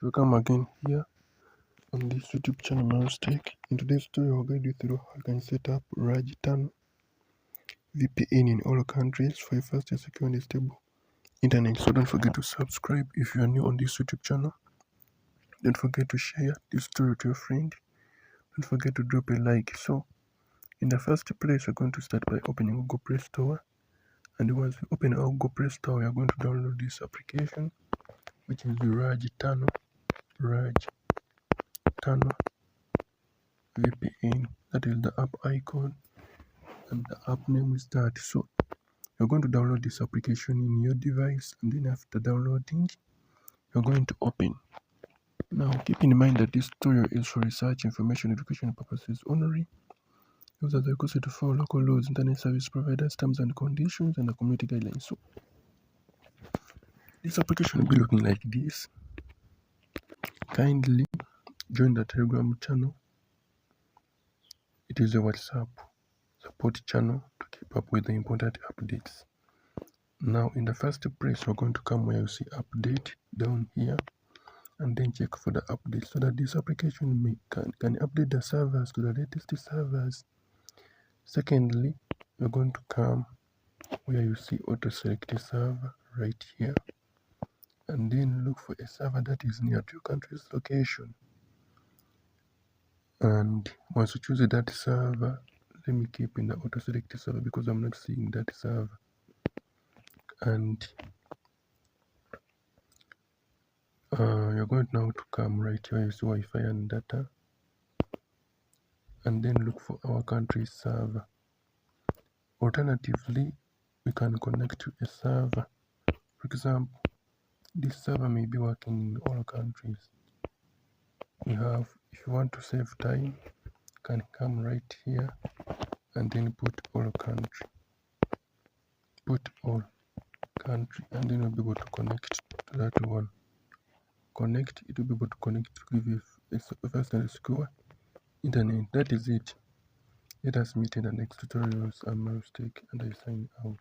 Welcome again here on this YouTube channel Tech. In today's tutorial, I'll guide you through how you can set up RAJ Tunnel VPN in all countries for a fast and secure and stable internet. So don't forget to subscribe if you are new on this YouTube channel. Don't forget to share this tutorial to your friend. Don't forget to drop a like. So in the first place, we're going to start by opening Google Play Store. And once we open our Google Play Store, we are going to download this application, which is the RAJ Tunnel VPN. That is the app icon, and the app name is that. So you're going to download this application in your device, and then after downloading, you're going to open. Now keep in mind that this tutorial is for research, information, education purposes only. Those are the requested to follow local laws, internet service providers, terms and conditions, and the community guidelines. So this application will be looking like this. Kindly join the Telegram channel. It is a WhatsApp support channel to keep up with the important updates. Now in the first place, we're going to come where you see update down here, and then check for the update so that this application can update the servers to the latest servers. Secondly, we're going to come where you see auto select a server right here, and then look for a server that is near to your country's location. And once you choose that server, let me keep in the auto select server because I'm not seeing that server. And you're going now to come right here, you see Wi-Fi and data, and then look for our country's server. Alternatively, we can connect to a server. For example, this server may be working in all countries. We have, if you want to save time, you can come right here and then put all country, and then you'll be able to connect to that one. It will be able to connect to give you a fast and secure internet. That is it. Let us meet in the next tutorials. I'm RAJ, and I sign out.